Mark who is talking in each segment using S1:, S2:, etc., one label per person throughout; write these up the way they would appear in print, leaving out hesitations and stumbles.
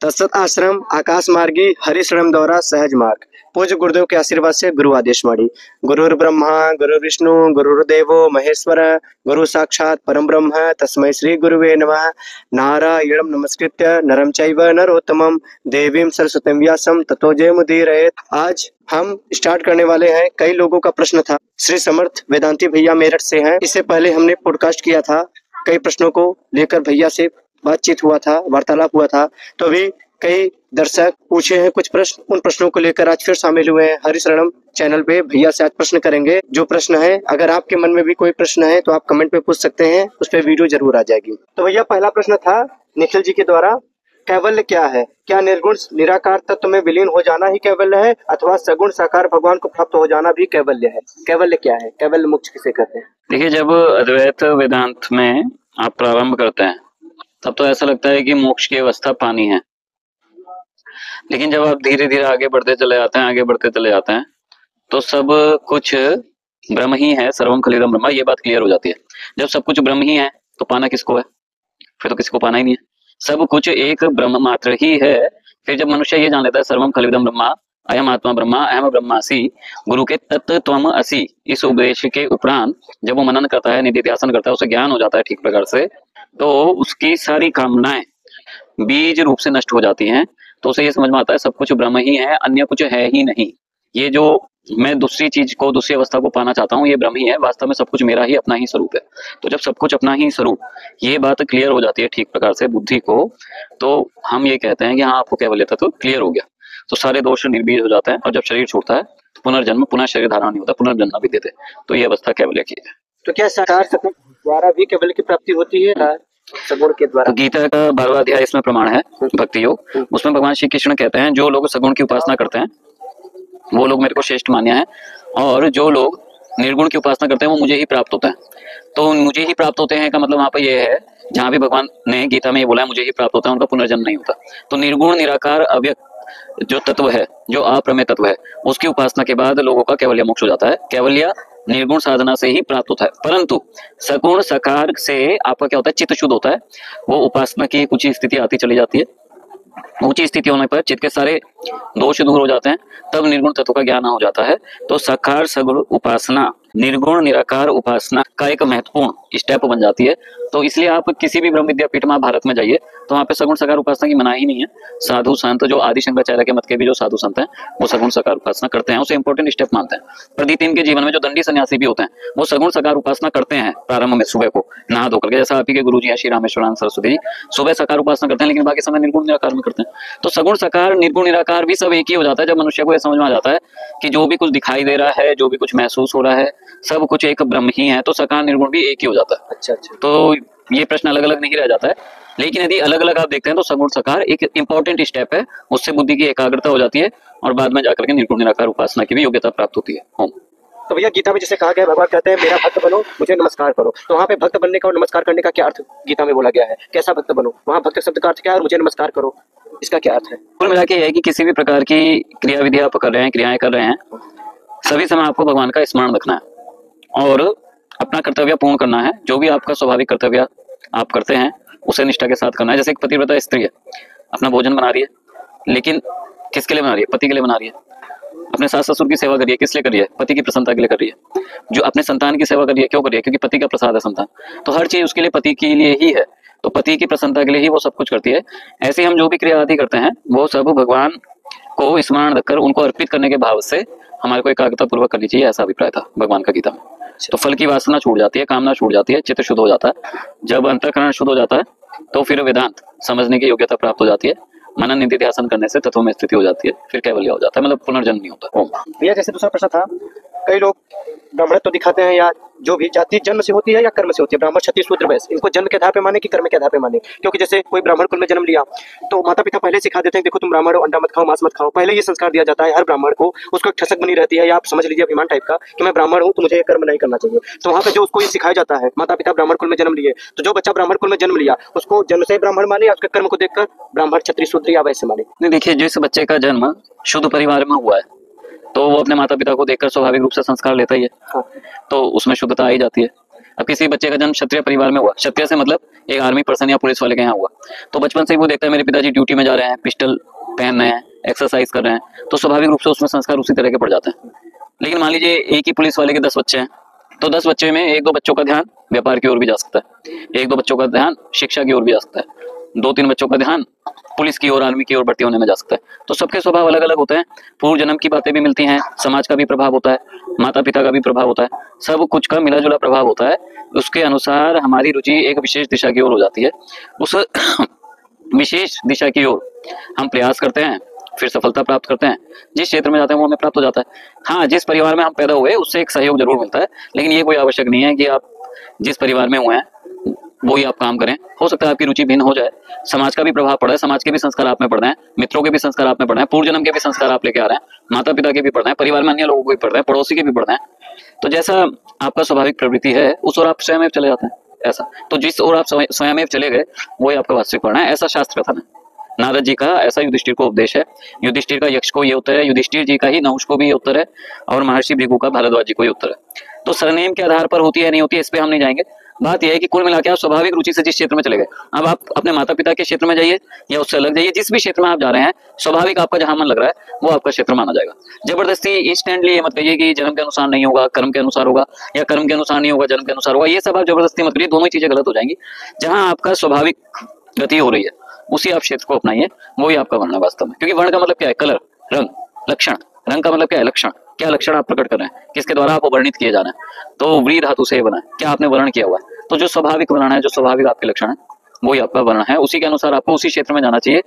S1: तत्सत आश्रम आकाश मार्गी हरिश्रम द्वारा सहज मार्ग। पूज्य गुरुदेव के आशीर्वाद से गुरु आदेश वाणी। गुरुर् ब्रह्मा गुरु विष्णु गुरुर्देवो महेश्वर गुरु साक्षात परम ब्रह्म तस्मै श्री गुरुवे नमः। नारायणं नमस्कृत्य नरं चैव नरोत्तमं देवीं सरस्वतीं व्यासं ततो जयमुदीरयेत्। आज हम स्टार्ट करने वाले हैं। कई लोगों का प्रश्न था। श्री समर्थ वेदांती भैया मेरठ से हैं। इससे पहले हमने पॉडकास्ट किया था। कई प्रश्नों को लेकर भैया से बातचीत हुआ था, वार्तालाप हुआ था। तो अभी कई दर्शक पूछे हैं कुछ प्रश्न, उन प्रश्नों को लेकर आज फिर शामिल हुए हैं हरिशरणम चैनल पे। भैया से आज प्रश्न करेंगे। जो प्रश्न है, अगर आपके मन में भी कोई प्रश्न है तो आप कमेंट पे पूछ सकते हैं, उस पर वीडियो जरूर आ जाएगी। तो भैया पहला प्रश्न था निखिल जी के द्वारा, कैवल्य क्या है? क्या निर्गुण निराकार तत्व में विलीन हो जाना ही कैवल्य है, अथवा सगुण साकार भगवान को प्राप्त हो जाना भी कैवल्य है? कैवल्य क्या है? कैवल्य मोक्ष किसे कहते हैं?
S2: देखिए, जब अद्वैत वेदांत में आप प्रारंभ करते हैं तब तो ऐसा लगता है कि मोक्ष की अवस्था पानी है, लेकिन जब आप धीरे धीरे आगे बढ़ते चले जाते हैं तो सब कुछ ब्रह्म ही है। सर्वम खलिदम ब्रह्म, ये बात क्लियर हो जाती है। जब सब कुछ ब्रह्म ही है तो पाना किसको है? फिर तो किसी को पाना ही नहीं है। सब कुछ एक ब्रह्म मात्र ही है। फिर जब मनुष्य ये जान लेता है सर्वम खलिदम ब्रह्मा, अयम आत्मा ब्रह्मा, अहम ब्रह्मासि, गुरु के तत्त्वम असि, इस उपदेश के उपरांत जब वो मनन करता है, निधिध्यासन करता है, उसे ज्ञान हो जाता है ठीक प्रकार से, तो उसकी सारी कामनाएं बीज रूप से नष्ट हो जाती हैं। तो उसे ये समझ में आता है सब कुछ ब्रह्म ही है, अन्य कुछ है ही नहीं। ये जो मैं दूसरी चीज को, दूसरी अवस्था को पाना चाहता हूँ, ये ब्रह्म ही है। वास्तव में सब कुछ मेरा ही अपना ही स्वरूप है। तो जब सब कुछ अपना ही स्वरूप, ये बात क्लियर हो जाती है ठीक प्रकार से बुद्धि को, तो हम ये कहते हैं कि हाँ, आपको केवल तत्व क्लियर हो गया। तो सारे दोष निर्बीज हो जाते हैं और जब शरीर छूटता है तो पुनर्जन्म, पुनः शरीर धारण नहीं होता, पुनर्जन्म भी देते। तो ये अवस्था कैवल्य की है।
S1: तो क्या साकार सगुण द्वारा भी कैवल्य की प्राप्ति होती है? सगुण के द्वारा?
S2: तो गीता का 12वां अध्याय इसमें प्रमाण है, भक्ति योग। उसमें भगवान श्री कृष्ण कहते हैं जो लोग सगुण की उपासना करते हैं वो लोग मेरे को श्रेष्ठ मान्य है, और जो लोग निर्गुण की उपासना करते हैं वो मुझे ही प्राप्त होते हैं। तो मुझे ही प्राप्त होते हैं का मतलब वहां पर ये है, जहां भी भगवान ने गीता में ये बोला है मुझे ही प्राप्त होता है, उनका पुनर्जन्म नहीं होता। तो निर्गुण निराकार अव्यक्त जो तत्व है, जो अप्रमेय तत्व है, उसकी उपासना के बाद लोगों का कैवल्य मोक्ष हो जाता है। कैवल्य निर्गुण साधना से ही प्राप्त होता है, परंतु सगुण साकार से आपका क्या होता है? चित्त शुद्ध होता है। वो उपासना की ऊंची स्थिति आती चली जाती है। ऊंची स्थिति होने पर चित्त के सारे दोष दूर हो जाते हैं, तब निर्गुण तत्व का ज्ञान हो जाता है। तो साकार सगुण उपासना, निर्गुण निराकार उपासना का एक महत्वपूर्ण स्टेप बन जाती है। तो इसलिए आप किसी भी ब्रह्म विद्यापीठ में भारत में जाइए तो वहाँ पे सगुण साकार उपासना की मनाही नहीं है। साधु संत जो आदि शंकराचार्य के मत के भी जो साधु संत हैं वो सगुण साकार उपासना करते हैं, उसे इंपॉर्टेंट स्टेप मानते हैं। प्रदीप के जीवन में जो दंडी सन्यासी भी होते हैं वो सगुण साकार उपासना करते हैं प्रारंभ में, सुबह को नहा धोकर के। जैसा आप ही के गुरु जी हैं श्री रामेश्वरानंद सरस्वती जी, सुबह साकार उपासना करते हैं, लेकिन बाकी समय निर्गुण निराकार में करते हैं। तो सगुण साकार निर्गुण निराकार भी सब एक ही हो जाता है जब मनुष्य को यह समझ में आ जाता है कि जो भी कुछ दिखाई दे रहा है, जो भी कुछ महसूस हो रहा है, सब कुछ एक ब्रह्म ही है। तो साकार निर्गुण भी एक ही हो जाता है।
S1: अच्छा।
S2: तो ये प्रश्न अलग अलग नहीं रह जाता है, लेकिन यदि अलग अलग आप देखते हैं तो सगुण साकार एक इंपॉर्टेंट स्टेप है। उससे बुद्धि की एकाग्रता हो जाती है और बाद में जाकर के निर्गुण निराकार उपासना की भी योग्यता प्राप्त होती है।
S1: तो भैया गीता में जैसे कहा गया, भगवान कहते हैं मेरा भक्त बनो, मुझे नमस्कार करो। तो वहाँ पे भक्त बनने का और नमस्कार करने का क्या अर्थ गीता में बोला गया है? कैसा भक्त बनो? वहाँ भक्त शब्द का अर्थ क्या है और मुझे नमस्कार करो, इसका क्या अर्थ है?
S2: कुल मिला के है कि किसी भी प्रकार की क्रिया विधि आप कर रहे हैं, क्रियाएं कर रहे हैं, सभी समय आपको भगवान का स्मरण रखना है और अपना कर्तव्य पूर्ण करना है। जो भी आपका स्वाभाविक कर्तव्य आप करते हैं उसे निष्ठा के साथ करना है। जैसे एक पतिव्रता स्त्री है, अपना भोजन बना रही है, लेकिन किसके लिए बना रही है? पति के लिए बना रही है। अपने सास ससुर की सेवा करिए, किस लिए करिए? पति की प्रसन्नता के लिए कर रही है। जो अपने संतान की सेवा करिए, क्यों करिए? क्योंकि पति का प्रसाद है संतान। तो हर चीज उसके लिए पति के लिए ही है, तो पति की प्रसन्नता के लिए ही वो सब कुछ करती है। ऐसे हम जो भी क्रिया आदि करते हैं वो सब भगवान को स्मरण रखकर उनको अर्पित करने के भाव से हमारे को एकाग्रता पूर्वक करनी चाहिए, ऐसा अभिप्राय था भगवान का गीता में। तो फल की वासना छूट जाती है, कामना छूट जाती है, चित्त शुद्ध हो जाता है। जब अंतःकरण शुद्ध हो जाता है तो फिर वेदांत समझने की योग्यता प्राप्त हो जाती है। मनन निधिध्यासन करने से तत्व में स्थिति हो जाती है, फिर कैवल्य हो जाता है, मतलब पुनर्जन्म नहीं होता।
S1: भैया जैसे दूसरा प्रश्न था, कई लोग ब्राह्मण तो दिखाते हैं, या जो भी जाति जन्म से होती है या कर्म से होती है, ब्राह्मण क्षत्रिय शूद्र वैश्य, इनको जन्म के आधार पे माने कि कर्म के आधार पे माने? क्योंकि जैसे कोई ब्राह्मण कुल में जन्म लिया तो माता पिता पहले सिखा देते हैं देखो तुम ब्राह्मण हो, अंडा मत खाओ, मांस मत खाओ। पहले ये संस्कार दिया जाता है हर ब्राह्मण को, उसको एक ठसक बनी रहती है, या आप समझ लीजिए अभिमान टाइप का कि मैं ब्राह्मण हूँ तो मुझे ये कर्म नहीं करना चाहिए। तो वहाँ पे जो उसको ये सिखाया जाता है, माता पिता ब्राह्मण कुल में जन्म लिए, तो जो बच्चा ब्राह्मण कुल में जन्म लिया उसको जन्म से ब्राह्मण माने या उसके कर्म को देखकर ब्राह्मण क्षत्रिय शूद्र या वैश्य माने?
S2: नहीं, देखिए, जिस बच्चे का जन्म शुद्ध परिवार में हुआ है तो वो अपने माता पिता को देखकर स्वाभाविक रूप से संस्कार लेता ही है। तो उसमें शुद्धता आ ही जाती है। अब किसी बच्चे का जन्म क्षत्रिय परिवार में हुआ, क्षत्रिय से मतलब एक आर्मी पर्सन या पुलिस वाले के यहाँ हुआ, तो बचपन से ही वो देखता है मेरे पिताजी ड्यूटी में जा रहे हैं, पिस्टल पहन रहे हैं, एक्सरसाइज कर रहे हैं, तो स्वाभाविक रूप से उसमें संस्कार उसी तरह के पड़ जाते हैं। लेकिन मान लीजिए एक ही पुलिस वाले के 10 बच्चे हैं, तो 10 बच्चे में 1-2 बच्चों का ध्यान व्यापार की ओर भी जा सकता है, 1-2 बच्चों का ध्यान शिक्षा की ओर भी जा सकता है, 2-3 बच्चों का ध्यान पुलिस की ओर, आर्मी की ओर भर्ती होने में जा सकता है। तो सबके स्वभाव अलग अलग होते हैं, पूर्व जन्म की बातें भी मिलती हैं, समाज का भी प्रभाव होता है, माता पिता का भी प्रभाव होता है, सब कुछ का मिला जुला प्रभाव होता है। उसके अनुसार हमारी रुचि एक विशेष दिशा की ओर हो जाती है, उस विशेष दिशा की ओर हम प्रयास करते हैं, फिर सफलता प्राप्त करते हैं, जिस क्षेत्र में जाते हैं वो हमें प्राप्त हो जाता है। हाँ, जिस परिवार में हम पैदा हुए उससे एक सहयोग जरूर मिलता है, लेकिन ये कोई आवश्यक नहीं है कि आप जिस परिवार में हुए हैं वही आप काम करें। हो सकता है आपकी रुचि भिन्न हो जाए, समाज का भी प्रभाव पड़ा है, समाज के भी संस्कार आप में पड़ रहे हैं, मित्रों के भी संस्कार आप में पड़ रहे हैं, पूर्व जन्म के भी संस्कार आप लेके आ रहे हैं, माता पिता के भी पड़ रहे हैं, परिवार में अन्य लोगों को भी पड़ रहे हैं, पड़ोसी के भी पड़ रहे हैं। तो जैसा आपका स्वाभाविक प्रवृत्ति है उस ओर आप स्वयं चले जाते हैं। ऐसा तो जिस ओर आप स्वयं चले गए वही आपका वास्तविक वर्णन है, ऐसा शास्त्र कथन है। नारद जी का ऐसा युधिष्ठिर को उपदेश है। युधिष्ठिर का यक्ष को ये उत्तर है, युधिष्ठिर जी का ही नहुष को भी ये उत्तर है, और महर्षि भृगु का भारद्वाज जी को ये उत्तर है। तो सरनेम के आधार पर होती है नहीं होती है इस पे हम नहीं जाएंगे। बात यह है कि कुल मिला के आप स्वाभाविक रुचि से जिस क्षेत्र में चले गए, अब आप अपने माता पिता के क्षेत्र में जाइए या उससे अलग जाइए, जिस भी क्षेत्र में आप जा रहे हैं स्वाभाविक आपका जहां मन लग रहा है वो आपका क्षेत्र माना जाएगा। जबरदस्ती इंस्टेंटली ये मत कहिए कि जन्म के अनुसार नहीं होगा, कर्म के अनुसार होगा, या कर्म के अनुसार नहीं होगा, जन्म के अनुसार होगा, ये सब आप जबरदस्ती मत करिए, दोनों ही चीजें गलत हो जाएंगी। जहां आपका स्वाभाविक गति हो रही है उसी आप क्षेत्र को अपनाइए, वही आपका वर्ण है वास्तव में। क्योंकि वर्ण का मतलब क्या है? कलर, रंग, लक्षण। रंग का मतलब क्या है? लक्षण। क्या लक्षण आप प्रकट कर रहे हैं, किसके द्वारा आप वर्णित किए जा रहे हैं, तो व्री धातु से बना है, क्या आपने वर्ण किया हुआ है। तो जो स्वाभाविक वर्ण है, जो स्वाभाविक आपके लक्षण है वही आपका वर्ण है, उसी के अनुसार आपको उसी क्षेत्र में जाना चाहिए।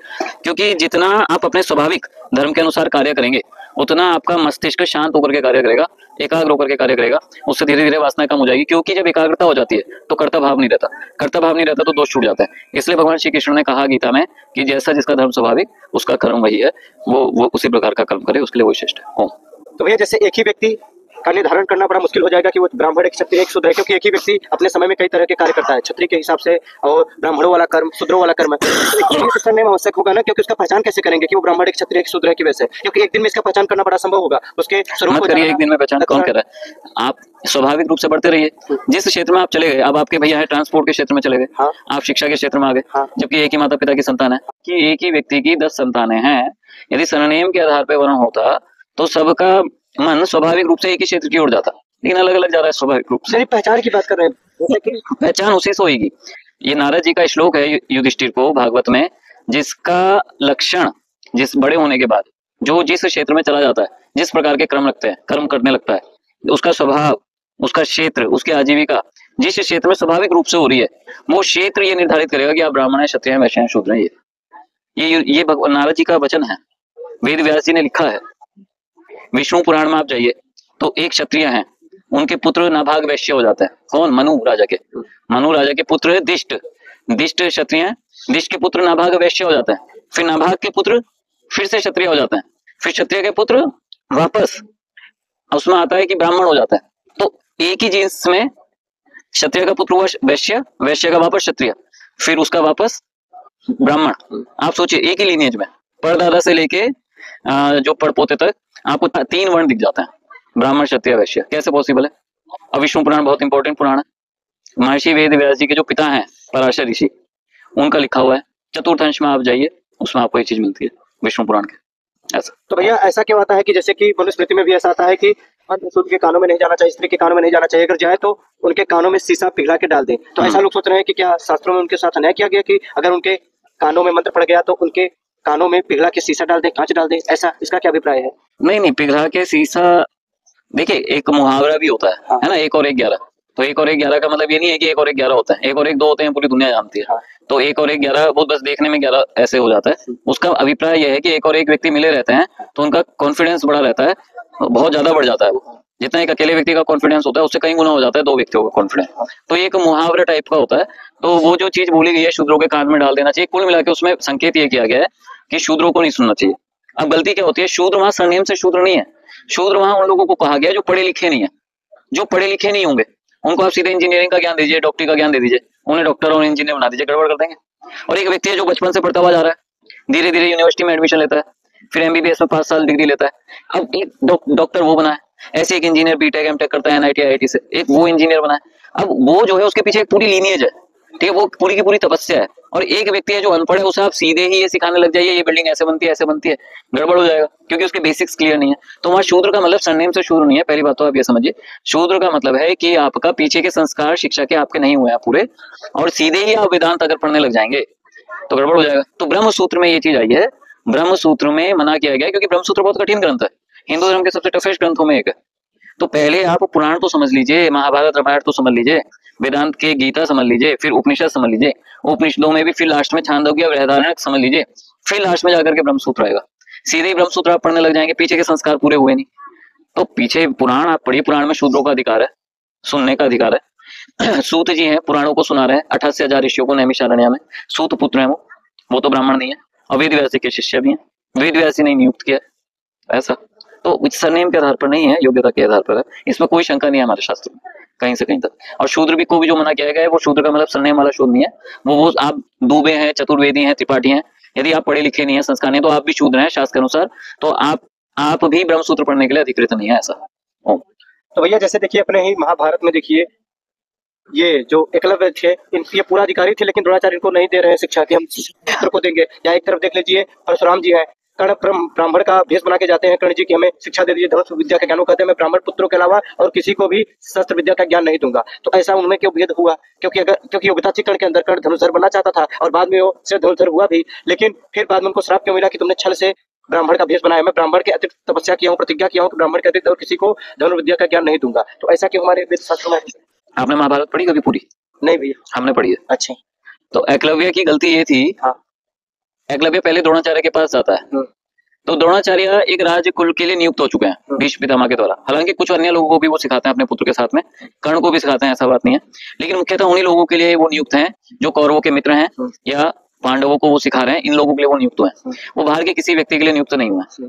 S2: क्योंकि जितना आप अपने स्वाभाविक धर्म के अनुसार कार्य करेंगे उतना आपका मस्तिष्क शांत होकर के कार्य करेगा, एकाग्र होकर के कार्य करेगा, उससे धीरे धीरे वासना कम हो जाएगी। क्योंकि जब एकाग्रता हो जाती है तो कर्ता भाव नहीं रहता, कर्ता भाव नहीं रहता तो दोष छूट जाता है। इसलिए भगवान श्री कृष्ण ने कहा गीता में कि जैसा जिसका धर्म स्वाभाविक उसका कर्म वही है, वो उसी प्रकार का कर्म करे, उसके लिए वही श्रेष्ठ है। ओम।
S1: तो भैया जैसे एक ही व्यक्ति का निर्धारण करना बड़ा मुश्किल हो जाएगा कि वो ब्राह्मण है कि क्षत्रिय है कि शूद्र है, क्योंकि एक ही व्यक्ति अपने समय में कई तरह के कार्य करता है, क्षत्रिय के हिसाब से और ब्राह्मणों वाला कर्म, शूद्रों वाला कर्म है। तो करने में आवश्यक होगा ना, क्योंकि उसका पहचान कैसे करेंगे कि वो ब्राह्मण है, क्षत्रिय है कि शूद्र है कि वैसे, क्योंकि एक दिन में इसका पहचान करना बड़ा संभव होगा। उसके स्वरूप
S2: मत करिए एक दिन में पहचान, कौन कर रहा है? आप स्वाभाविक रूप से बढ़ते रहिए। जिस क्षेत्र में आप चले गए, अब आपके भैया है ट्रांसपोर्ट के क्षेत्र में चले गए, आप शिक्षा के क्षेत्र में आ गए, जबकि एक ही माता पिता की संतान है, कि एक ही व्यक्ति की 10 संतानें हैं। यदि सरनेम के आधार पर वर्ण होता तो सबका मन स्वाभाविक रूप से एक ही क्षेत्र की ओर जाता, लेकिन अलग अलग जा रहा है स्वाभाविक रूप से।
S1: पहचान की बात कर रहे हैं,
S2: पहचान उसी से होगी। ये नारद जी का श्लोक है युधिष्ठिर को भागवत में, जिसका लक्षण जिस बड़े होने के बाद जो जिस क्षेत्र में चला जाता है, जिस प्रकार के क्रम रखते हैं, कर्म करने लगता है, उसका स्वभाव, उसका क्षेत्र, उसकी आजीविका जिस क्षेत्र में स्वाभाविक रूप से हो रही है, वो क्षेत्र ये निर्धारित करेगा कि आप ब्राह्मण है, क्षत्रिय है, वैश्य है, शूद्र है। ये भगवान नारद जी का वचन है, वेद व्यास जी ने लिखा है। विष्णु पुराण में आप जाइए तो एक क्षत्रिय हैं, उनके पुत्र नाभाग वैश्य हो जाते हैं। कौन? मनु राजा के। मनु राजा के पुत्र दिष्ट, दिष्ट क्षत्रिय हैं, दिष्ट के पुत्र नाभाग वैश्य हो जाते हैं, फिर नाभाग के पुत्र फिर से क्षत्रिय हो जाते हैं, फिर क्षत्रिय के पुत्र वापस उसमें आता है कि ब्राह्मण हो जाता है। तो एक ही जींस में क्षत्रिय का पुत्र हुआ वैश्य, वैश्य का वापस क्षत्रिय, फिर उसका वापस ब्राह्मण। आप सोचिए एक ही लीनियज में परदादा से लेके जो पड़पोते तक आपको 3 वर्ण दिख जाते हैं, ब्राह्मण, क्षत्रिय, वैश्य। कैसे पॉसिबल है? अब विष्णु पुराण बहुत इंपॉर्टेंट पुराण है, महर्षि वेद व्यास जी के जो पिता हैं पराशर ऋषि, उनका लिखा हुआ है। चतुर्थ अंश में आप जाइए, उसमें आपको एक चीज मिलती है विष्णु पुराण के। ऐसा तो भैया ऐसा क्यों आता है कि जैसे कि मनुस्मृति में भी ऐसा आता है कि सूद के कानों में नहीं जाना चाहिए, स्त्री के कानों में नहीं जाना चाहिए, अगर जाए तो उनके कानों में शीशा पिघला के डाल दें। तो ऐसा लोग सोच रहे हैं कि क्या शास्त्रों में उनके साथ अन्याय किया गया कि अगर उनके कानों में मंत्र पड़ गया तो उनके कानों में पिघला के शीशा डाल दे, कांच डाल दे, ऐसा इसका क्या अभिप्राय है? नहीं, पिघला के शीशा, देखिए एक मुहावरा भी होता है, है ना, 1 और 1 11। तो 1 और 1 11 का मतलब ये नहीं है कि 1 और 1 11 होता है, 1 और 1 2 होते हैं, पूरी दुनिया जानती है। तो 1 और 1 11 वो बस देखने में 11 ऐसे हो जाता है। उसका अभिप्राय यह है कि 1 और 1 व्यक्ति मिले रहते हैं तो उनका कॉन्फिडेंस बढ़ा रहता है, बहुत ज्यादा बढ़ जाता है। वो जितना एक अकेले व्यक्ति का कॉन्फिडेंस होता है उससे कई गुना हो जाता है 2 व्यक्तियों का कॉन्फिडेंस। तो एक मुहावरा टाइप का होता है। तो वो जो चीज बोली गई है शूद्रों के कान में डाल देना चाहिए, कुल मिला के उसमें संकेत ये किया गया है कि शूद्रों को नहीं सुनना चाहिए। अब गलती क्या होती है, शूद्र वहां सरनेम से शूद्र नहीं है, शूद्र वहां उन लोगों को कहा गया जो पढ़े लिखे नहीं है। जो पढ़े लिखे नहीं होंगे उनको आप सीधे इंजीनियरिंग का ज्ञान दीजिए, डॉक्टरी का ज्ञान दे दीजिए, उन्हें डॉक्टर और इंजीनियर बना दीजिए, गड़बड़ कर देंगे। और एक व्यक्ति है जो बचपन से पढ़ता हुआ जा रहा है, धीरे धीरे यूनिवर्सिटी में एडमिशन लेता है, फिर एमबीबीएस में 5 साल डिग्री लेता है, अब एक डॉक्टर वो बना है, ऐसे एक इंजीनियर बीटेक एमटेक करता है एनआईटी आईआईटी से, एक वो इंजीनियर बना है। अब वो जो है उसके पीछे एक पूरी लीनियज है, ठीक है, वो पूरी की पूरी तपस्या है। और एक व्यक्ति है जो अनपढ़ है, उसे आप सीधे ही ये सिखाने लग जाइए ये बिल्डिंग ऐसे बनती है ऐसे बनती है, गड़बड़ हो जाएगा, क्योंकि उसके बेसिक्स क्लियर नहीं है। तो वहां शूद्र का मतलब सरनेम से शूद्र नहीं है, पहली बात तो आप ये समझिए। शूद्र का मतलब है कि आपका पीछे के संस्कार शिक्षा के आपके नहीं हुए हैं पूरे, और सीधे ही आप वेदांत अगर पढ़ने लग जाएंगे तो गड़बड़ हो जाएगा। तो ब्रह्म सूत्र में ये चीज आई है, ब्रह्म सूत्र में मना किया गया है, क्योंकि ब्रह्म सूत्र बहुत कठिन ग्रंथ है, हिंदू धर्म के सबसे टफेस्ट ग्रंथों में एक है। तो पहले आप पुराण तो समझ लीजिए, महाभारत रामायण तो समझ लीजिए, वेदांत के गीता समझ लीजिए, फिर उपनिषद समझ लीजिए, उपनिषदों में भी फिर लास्ट में छांदोग्य बृहदारण्यक समझ लीजिए, फिर लास्ट में जाकर के ब्रह्मसूत्र आएगा। सीधे ही ब्रह्मसूत्र आप पढ़ने लग जाएंगे, पीछे के संस्कार पूरे हुए नहीं। तो पीछे पुराण आप पढ़िए, पुराण में शूद्रों का अधिकार है, सुनने का अधिकार है। सूत जी हैं, पुराणों को सुना रहे हैं, 88,000 ऋषियों को नैमिषारण्य में, सूत पुत्र है वो तो ब्राह्मण नहीं है, और वेद व्यासी के शिष्य भी हैं, वेद व्यासी ने नियुक्त किया ऐसा। तो सरनेम के आधार पर नहीं है, योग्यता के आधार पर है, इसमें कोई शंका नहीं है हमारे शास्त्र में कहीं से कहीं तक। और शूद्र भी को भी जो मना किया गया है, वो शूद्र का मतलब सरनेम वाला शूद्र नहीं है, वो आप दूबे हैं, चतुर्वेदी हैं, त्रिपाठी हैं, यदि आप पढ़े लिखे नहीं है, संस्कार नहीं, तो आप भी शूद्र हैं शास्त्र के अनुसार, तो आप भी ब्रह्मसूत्र पढ़ने के लिए अधिकृत नहीं है ऐसा।
S1: तो भैया जैसे देखिए अपने ही महाभारत में देखिए ये जो एकलव्य थे, ये पूरा अधिकारी थे, लेकिन द्रोणाचार्य इनको नहीं दे रहे हैं शिक्षा की हम पुत्र को देंगे। या एक तरफ देख लीजिए परशुराम जी हैं, कर्ण ब्राह्मण का भेष बना के जाते हैं, कर्ण जी की हमें शिक्षा दे दीजिए धनुष विद्या का ज्ञान, वो कहते हैं मैं ब्राह्मण पुत्रों के अलावा और किसी को भी शस्त्र विद्या का ज्ञान नहीं दूंगा। तो ऐसा उनमें क्यों भेद हुआ? क्योंकि योग्यता थी कर्ण के अंदर, कर्ण धनुषधर बनना चाहता था और बाद में वो सिर्फ धनुषधर हुआ भी, लेकिन फिर बाद में उनको श्राप क्यों मिला कि तुमने छल से ब्राह्मण का भेष बनाया, मैं ब्राह्मण के अतिरिक्त तपस्या किया हूँ, प्रतिज्ञा किया हूँ कि ब्राह्मण के अतिरिक्त और किसी को धनुर्विद्या का ज्ञान नहीं दूंगा। तो ऐसा क्यों हमारे वेद शास्त्र में?
S2: आपने महाभारत पढ़ी कभी पूरी?
S1: नहीं भैया,
S2: हमने पढ़ी है।
S1: अच्छा।
S2: तो एकलव्य की गलती ये थी,
S1: हाँ।
S2: एकलव्य पहले द्रोणाचार्य के पास जाता है, तो द्रोणाचार्य एक राजकुल के लिए नियुक्त हो चुके हैं भीष्म पितामह के द्वारा। हालांकि कुछ अन्य लोगों को भी वो सिखाते हैं अपने पुत्र के साथ में, कर्ण को भी सिखाते हैं, ऐसा बात नहीं है, लेकिन मुख्यतः उन्हीं लोगों के लिए वो नियुक्त हैं जो कौरवों के मित्र हैं या पांडवों को वो सिखा रहे हैं, इन लोगों के लिए वो नियुक्त हुए हैं, वो बाहर के किसी व्यक्ति के लिए नियुक्त नहीं हुए।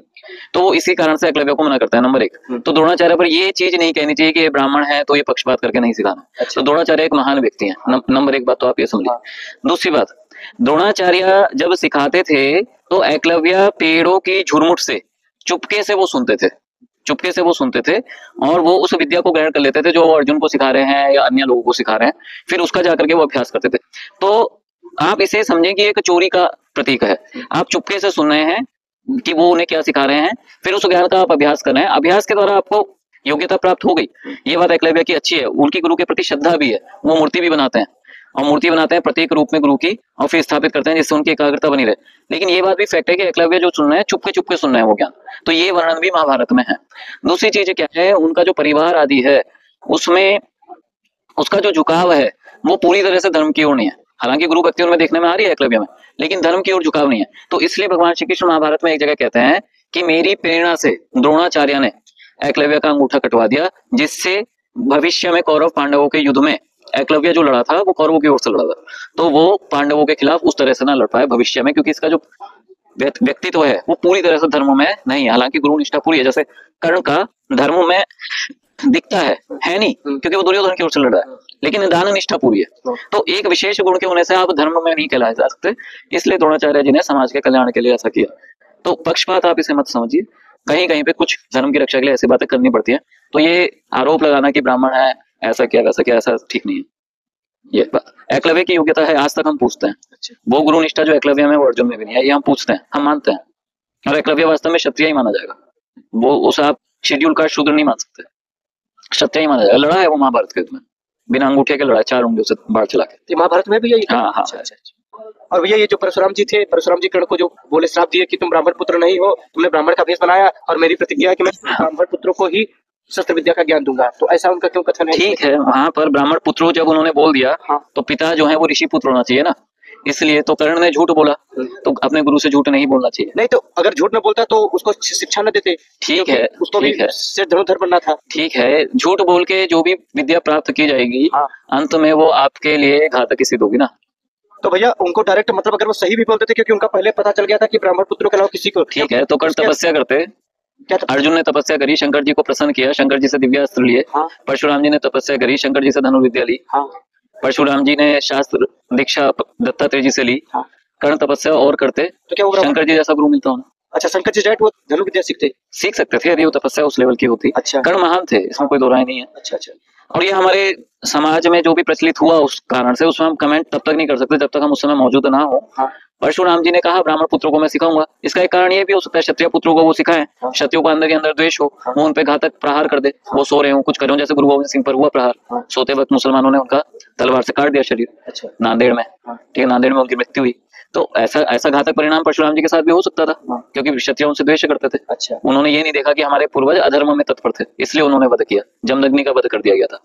S2: तो वो इसी कारण से एकलव्य को मना करता है, नंबर एक। तो द्रोणाचार्य पर ये चीज नहीं कहनी चाहिए कि ये ब्राह्मण है तो ये पक्षपात करके नहीं सिखाना। तो द्रोणाचार्य एक महान व्यक्ति है, नंबर एक बात तो आप ये समझिए। दूसरी बात, द्रोणाचार्य जब सिखाते थे तो एकलव्य पेड़ों की झुरमुट से चुपके से वो सुनते थे, चुपके से वो सुनते थे, और वो उस विद्या को ग्रहण कर लेते थे जो अर्जुन को सिखा रहे हैं या अन्य लोगों को सिखा रहे हैं, फिर उसका जाकर के वो अभ्यास करते थे। तो आप इसे समझें कि एक चोरी का प्रतीक है, आप चुपके से सुन रहे हैं कि वो उन्हें क्या सिखा रहे हैं, फिर उस ज्ञान का आप अभ्यास कर रहे हैं, अभ्यास के द्वारा आपको योग्यता प्राप्त हो गई। ये बात एकलव्य की अच्छी है, उनकी गुरु के प्रति श्रद्धा भी है, वो मूर्ति भी बनाते हैं, और मूर्ति बनाते हैं प्रतीक रूप में गुरु की, और फिर स्थापित करते हैं जिससे उनकी एकाग्रता बनी रहे। लेकिन ये बात भी फैक्ट है कि एकलव्य जो सुन रहे हैं चुपके चुपके सुन रहे हैं वो ज्ञान, तो ये वर्णन भी महाभारत में है। दूसरी चीज क्या है, उनका जो परिवार आदि है उसमें उसका जो झुकाव है वो पूरी तरह से धर्म की ओर नहीं है। हालांकि गुरु भक्ति उनमें देखने में आ रही है एकलव्य में, लेकिन धर्म की ओर झुकाव नहीं है। तो इसलिए भगवान श्री कृष्ण महाभारत में एक जगह कहते हैं कि मेरी प्रेरणा से द्रोणाचार्य ने एकलव्य का अंगूठा कटवा दिया, जिससे भविष्य में कौरव पांडवों के युद्ध में एकलव्य जो लड़ा था वो कौरवों की ओर से लड़ा था, तो वो पांडवों के खिलाफ उस तरह से ना लड़ पाए भविष्य में, क्योंकि इसका जो व्यक्तित्व है वो पूरी तरह से धर्म में नहीं है। हालांकि गुरु निष्ठा पूरी है, जैसे कर्ण का धर्म में दिखता है नहीं, क्योंकि वो दुर्योधन की ओर से लड़ रहा है, लेकिन दान निष्ठा पूरी है। तो एक विशेष गुण के होने से आप धर्म में नहीं कहलाए जा सकते, इसलिए द्रोणाचार्य जी ने समाज के कल्याण के लिए ऐसा किया। तो पक्षपात आप इसे मत समझिए, कहीं कहीं पे कुछ धर्म की रक्षा के लिए ऐसी बातें करनी पड़ती है। तो ये आरोप लगाना कि ब्राह्मण है ऐसा क्या वैसा क्या, ऐसा ठीक नहीं है। ये बात एकलव्य की योग्यता है, आज तक हम पूछते हैं, वो गुरु निष्ठा जो एकलव्य में वो अर्जुन में भी नहीं है, ये हम पूछते हैं, हम मानते हैं। और एकलव्य वास्तव में क्षत्रिय ही माना जाएगा, वो उस आप शेड्यूल कास्ट शूद्र नहीं मान सकते, क्षत्रिय ही माना जाएगा। लड़ा है वो महाभारत के युद्ध में, बिना अंगूठे के लड़ा, 4 उंगलियों से बाढ़ चला के।
S1: महाभारत में भी यही?
S2: हाँ हाँ।
S1: और भैया ये जो परशुराम जी थे, परशुराम जी कर्ण को जो बोले श्राप दिए कि तुम ब्राह्मण पुत्र नहीं हो, तुमने ब्राह्मण का भेष बनाया, और मेरी प्रतिज्ञा है कि मैं ब्राह्मण पुत्रों को ही शस्त्र विद्या का ज्ञान दूंगा, तो ऐसा उनका क्यों कथन है?
S2: ठीक है, वहां पर ब्राह्मण पुत्रों जब उन्होंने बोल दिया, तो पिता जो है वो ऋषि पुत्र होना चाहिए ना, इसलिए तो कर्ण ने झूठ बोला, तो अपने गुरु से झूठ नहीं बोलना चाहिए।
S1: नहीं, तो अगर झूठ न बोलता तो उसको शिक्षा न देते।
S2: ठीक है,
S1: उसको भी सिर धनुर्धर बनना था।
S2: ठीक है, झूठ बोल के जो भी विद्या प्राप्त की जाएगी, अंत में वो आपके लिए घातक सिद्ध होगी ना।
S1: तो भैया उनको डायरेक्ट मतलब अगर वो सही भी बोलते थे, क्योंकि उनका पहले पता चल गया था कि ब्राह्मण पुत्रों के अलावा किसी को।
S2: ठीक है, तो कर्ण तपस्या करते, अर्जुन ने तपस्या करी, शंकर जी को प्रसन्न किया, शंकर जी से दिव्यास्त्र लिए। परशुराम जी ने तपस्या करी, शंकर जी से धनुर्विद्या ली। परशुराम जी ने शास्त्र दीक्षा दत्तात्रेय जी से ली। कर्ण तपस्या और करते तो क्या शंकर जी जैसा गुरु मिलता होना?
S1: अच्छा, शंकर जी डायरेक्ट वो धनुर्विद्या सीखते?
S2: सीख सकते थे यदि वो तपस्या उस लेवल की होती।
S1: अच्छा।
S2: कर्ण महान थे, इसमें कोई दो राय नहीं है।
S1: अच्छा अच्छा।
S2: और ये हमारे समाज में जो भी प्रचलित हुआ उस कारण से उसमें हम कमेंट तब तक नहीं कर सकते जब तक हम उस समय मौजूद ना हो।
S1: हाँ।
S2: परशुराम जी ने कहा ब्राह्मण पुत्रों को मैं सिखाऊंगा, इसका एक कारण ये भी हो सकता है क्षत्रिय पुत्रों को वो सिखाएं,
S1: हाँ।
S2: क्षत्रियों को अंदर के अंदर द्वेष हो,
S1: हाँ।
S2: वो उन पे घातक प्रहार कर दे, वो सो रहे हो कुछ कर रहे हो, जैसे गुरु गोविंद सिंह पर हुआ प्रहार,
S1: हाँ।
S2: सोते वक्त मुसलमानों ने उनका तलवार से काट दिया शरीर।
S1: अच्छा।
S2: नांदेड़ में,
S1: हाँ।
S2: ठीक है, नांदेड़ में उनकी मृत्यु हुई। तो ऐसा ऐसा घातक परिणाम परशुराम जी के साथ भी हो सकता था,
S1: हाँ।
S2: क्योंकि क्षत्रिय उनसे द्वेष करते थे।
S1: अच्छा।
S2: उन्होंने ये नहीं देखा कि हमारे पूर्वज अधर्म में तत्पर थे, इसलिए उन्होंने वध किया, जमदग्नि का वध कर दिया गया था,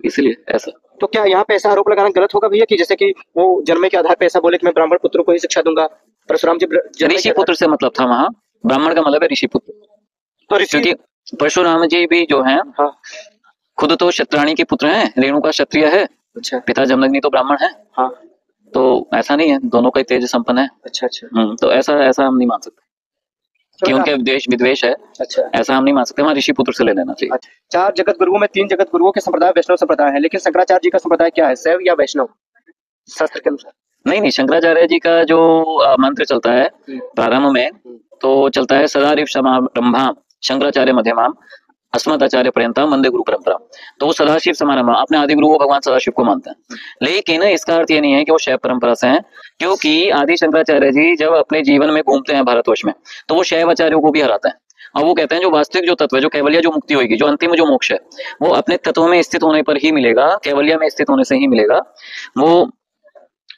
S2: इसलिए ऐसा।
S1: तो क्या यहाँ पे ऐसा आरोप लगाना गलत होगा भैया कि जैसे कि वो जन्म के आधार पे ऐसा बोले कि मैं ब्राह्मण पुत्र को ही शिक्षा दूंगा? परशुराम जी जन्म
S2: ऋषि
S1: के
S2: पुत्र से मतलब था वहां, ब्राह्मण का मतलब है ऋषि पुत्र।
S1: तो ऋषि।
S2: क्योंकि परशुराम जी भी जो हैं
S1: हाँ।
S2: खुद तो क्षत्राणी के पुत्र हैं, रेणुका क्षत्रिय है,
S1: अच्छा।
S2: पिता जमदग्नि तो ब्राह्मण है।
S1: हाँ।
S2: तो ऐसा नहीं है, दोनों का ही तेज संपन्न है।
S1: अच्छा अच्छा।
S2: तो ऐसा ऐसा हम नहीं मान सकते कि
S1: चलो,
S2: उनके देश विद्वेष है,
S1: अच्छा।
S2: ऐसा हम नहीं मान सकते, वहाँ ऋषि पुत्र से ले लेना चाहिए।
S1: अच्छा। 4 जगत गुरुओं में 3 जगत गुरुओं के संप्रदाय वैष्णव संप्रदाय है, लेकिन शंकराचार्य जी का संप्रदाय क्या है, शैव या वैष्णव शास्त्र के अनुसार?
S2: नहीं, शंकराचार्य जी का जो मंत्र चलता है प्रारंभ में, तो चलता है सदाशिव समारंभाम शंकराचार्य मध्यमाम अस्मदाचार्य पर्यंतम वंदे गुरु परंपरा। तो वो सदाशिव समारंभ अपने आदि गुरु भगवान सदाशिव को मानते हैं, लेकिन इसका अर्थ ये नहीं है कि वो शैव परंपरा से हैं, क्योंकि आदि शंकराचार्य जी जब अपने जीवन में घूमते हैं भारतवर्ष में, तो वो शैव आचार्यों को भी हराते हैं। और वो कहते हैं जो वास्तविक जो तत्व है, जो कैवल्य जो मुक्ति होगी, जो अंतिम जो मोक्ष है, वो अपने तत्व में स्थित होने पर ही मिलेगा, कैवल्य में स्थित होने से ही मिलेगा। वो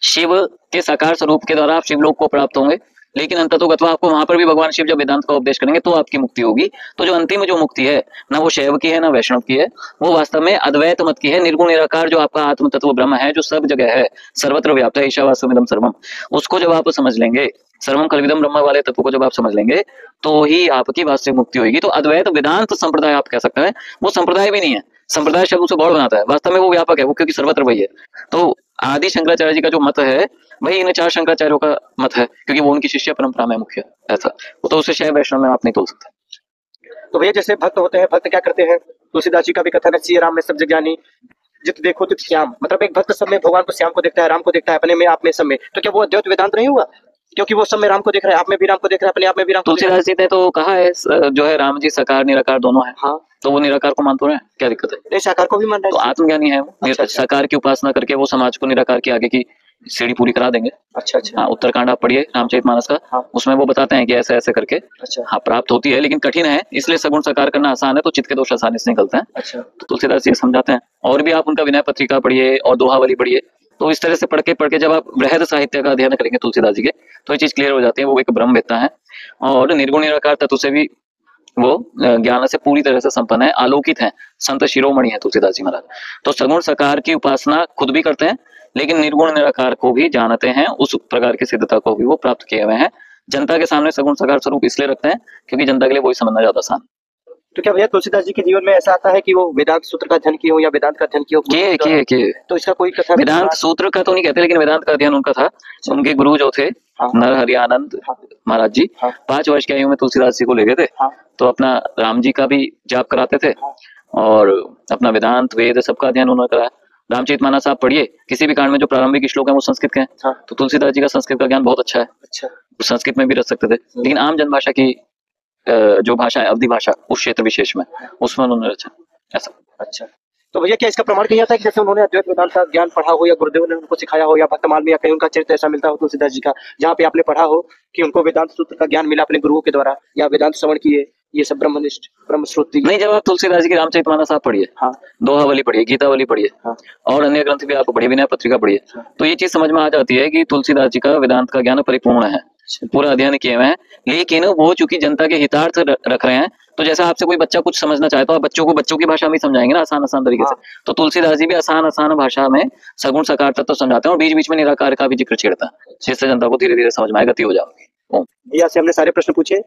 S2: शिव के साकार स्वरूप के द्वारा आप शिवलोक को प्राप्त होंगे, लेकिन अंततोगत्वा आपको वहां पर भी भगवान शिव जब वेदांत का उपदेश करेंगे तो आपकी मुक्ति होगी। तो जो अंतिम जो मुक्ति है, ना वो शैव की है ना वैष्णव की है, वो वास्तव में अद्वैत मत की है, निर्गुण निराकार जो आपका आत्म तत्व ब्रह्म है, जो सब जगह है, सर्वत्र व्याप्त है, ईशावास्यमिदं सर्वम, उसको जब आप समझ लेंगे, सर्वम खलविदं ब्रह्म वाले तत्व को जब आप समझ लेंगे, तो ही आपकी वास्तविक मुक्ति होगी। तो अद्वैत वेदांत संप्रदाय आप कह सकते हैं, वो संप्रदाय भी नहीं है, संप्रदाय शब्द उसे गौड़ बनाता है, वास्तव में वो व्यापक है, वो क्योंकि सर्वत्र वही है। तो आदि शंकराचार्य जी का जो मत है वही इन 4 शंकराचार्यों का मत है, क्योंकि वो उनकी शिष्य परंपरा में मुख्य ऐसा, वो तो उसे शैव वैष्णव में आप नहीं तोल सकते।
S1: तो भैया जैसे भक्त होते हैं, भक्त क्या करते हैं, तुलसीदास जी का भी कथन है, सिया राम में सब जग ज्ञानी, जित देखो तित श्याम, मतलब एक भक्त सब में भगवान को श्याम को देखता है, राम को देखता है, अपने में आप में सब में, तो क्या वो अद्वैत वेदांत नहीं हुआ? क्योंकि वो सब में राम को देख रहा है, आप में भी राम को देख रहा है, अपने आप में भी राम को देख रहा है।
S2: तुलसीदास जी ने तो कहा है जो है राम जी साकार निराकार दोनों है।
S1: हाँ।
S2: तो वो निराकार को मानते हैं, क्या दिक्कत है?
S1: नहीं, साकार को भी मान रहा
S2: तो
S1: है।
S2: आत्मज्ञानी है वो,
S1: अच्छा, अच्छा।
S2: साकार की उपासना करके वो समाज को निराकार की आगे की सीढ़ी पूरी करा देंगे।
S1: अच्छा अच्छा।
S2: हाँ, उत्तरकांड आप पढ़िए रामचरितमानस का।
S1: हाँ।
S2: उसमें वो बताते हैं कि ऐसे ऐसे करके
S1: अच्छा।
S2: हाँ प्राप्त होती है, लेकिन कठिन है, इसलिए सगुण साकार करना आसान है, तो चित्त के दोष आसानी से निकलते हैं।
S1: अच्छा।
S2: तो तुलसीदास जी समझाते हैं, और भी आप उनका विनय पत्रिका पढ़िए और दोहावली पढ़िए, तो इस तरह से पढ़ के जब आप बृहद साहित्य का अध्ययन करेंगे तुलसीदास जी के, तो ये चीज क्लियर हो जाती है, वो एक ब्रह्मवेत्ता है और निर्गुण निराकार तत्व से भी वो ज्ञान से पूरी तरह से संपन्न है, आलोकित है, संत शिरोमणि है तुलसीदास जी महाराज। तो सगुण साकार की उपासना खुद भी करते हैं, लेकिन निर्गुण निराकार को भी जानते हैं, उस प्रकार की सिद्धता को भी वो प्राप्त किए हुए हैं। जनता के सामने सगुण साकार स्वरूप इसलिए रखते हैं क्योंकि जनता के लिए वही समझना ज्यादा आसान।
S1: तो क्या भैया तुलसीदास जी के जीवन में ऐसा आता है कि वो वेदांत सूत्र का अध्ययन किए हो या वेदांत का अध्ययन किए हो?
S2: किए
S1: तो इसका कोई कथा?
S2: वेदांत सूत्र का तो नहीं कहते, लेकिन वेदांत का अध्ययन उनका था। उनके गुरु जो थे
S1: हाँ।
S2: नरहरि आनंद महाराज जी,
S1: हाँ।
S2: 5 वर्ष की आयु में तुलसीदास जी को ले गए थे।
S1: हाँ।
S2: तो अपना राम जी का भी जाप कराते थे और अपना वेदांत वेद सबका अध्ययन उन्होंने कराया। रामचरितमानस आप पढ़िए, किसी भी कांड में जो प्रारंभिक श्लोक है वो संस्कृत के हैं।
S1: हाँ।
S2: तो तुलसीदास जी का संस्कृत का ज्ञान बहुत अच्छा है,
S1: अच्छा।
S2: संस्कृत में भी रख सकते थे, लेकिन आम जनभाषा की जो भाषा है अवधि भाषा उस क्षेत्र विशेष में, उसमें उन्होंने रचा ऐसा।
S1: अच्छा। तो भैया क्या इसका प्रमाण कहीं आता है कि जैसे उन्होंने अद्वैत वेदांत का ज्ञान पढ़ा हो या गुरुदेव ने उनको सिखाया हो या भक्तमाल में या कहीं उनका चरित्र ऐसा मिलता हो तुलसीदास जी का जहाँ पे आपने पढ़ा हो कि उनको वेदांत सूत्र का ज्ञान मिला अपने गुरुओं के द्वारा या वेदांत श्रवण किए, ये सब ब्रह्मनिष्ठ ब्रह्मश्रुति?
S2: नहीं, जब आप तुलसीदास जी की रामचरितमानस आप पढ़िए,
S1: हाँ।
S2: दोहावली पढ़िए, गीतावली पढ़िए,
S1: हाँ।
S2: और अन्य ग्रंथ भी आप पढ़िए, विनय पत्रिका पढ़िए, तो ये चीज समझ में आ जाती है कि तुलसीदास जी का वेदांत का ज्ञान परिपूर्ण है, पूरा अध्ययन किए हुए हैं। लेकिन वो चूंकि जनता के हितार्थ रख रहे हैं, तो जैसा आपसे कोई बच्चा कुछ समझना चाहे तो आप बच्चों को बच्चों की भाषा में समझाएंगे ना, आसान आसान तरीके से। तो तुलसीदास जी भी आसान आसान भाषा में सगुण साकार तत्व समझाते हैं और बीच बीच में निराकार का भी जिक्र छेड़ता है, जिससे जनता को धीरे धीरे समझ में आए, गति हो जाएगी।
S1: भैया से हमने सारे प्रश्न पूछे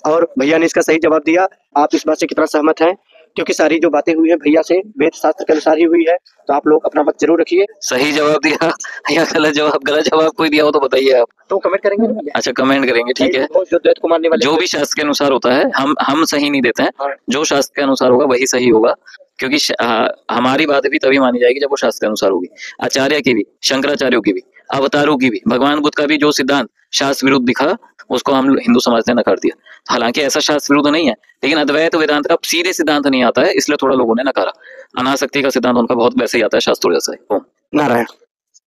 S1: और भैया ने इसका सही जवाब दिया। आप इस बात से कितना सहमत हैं? क्योंकि सारी जो बातें हुई है भैया से वेद शास्त्र के अनुसार ही हुई है, तो आप लोग अपना मत जरूर रखिए।
S2: सही जवाब दिया या गलत जवाब कोई दिया हो तो बताइए आप।
S1: तो कमेंट करेंगे ना?
S2: अच्छा, कमेंट करेंगे, ठीक है।
S1: जो द्वैत को मानने वाले
S2: जो भी शास्त्र के अनुसार होता है हम सही नहीं देते हैं, जो शास्त्र के अनुसार होगा वही सही होगा, क्योंकि हमारी बात भी तभी मानी जाएगी जब वो शास्त्र के अनुसार होगी। आचार्य की भी, शंकराचार्यों की भी, अवतारों की भी, भगवान बुद्ध का भी जो सिद्धांत शास्त्र विरुद्ध दिखा, उसको हम हिंदू समाज ने नकार दिया। हालांकि ऐसा शास्त्र विरुद्ध नहीं है, लेकिन अद्वैत वेदांत का सीधे सिद्धांत नहीं आता है, इसलिए थोड़ा लोगों ने नकारा। अनासक्ति का सिद्धांत उनका बहुत वैसे ही आता है शास्त्रों जैसा ही। ओम।
S1: नारायण।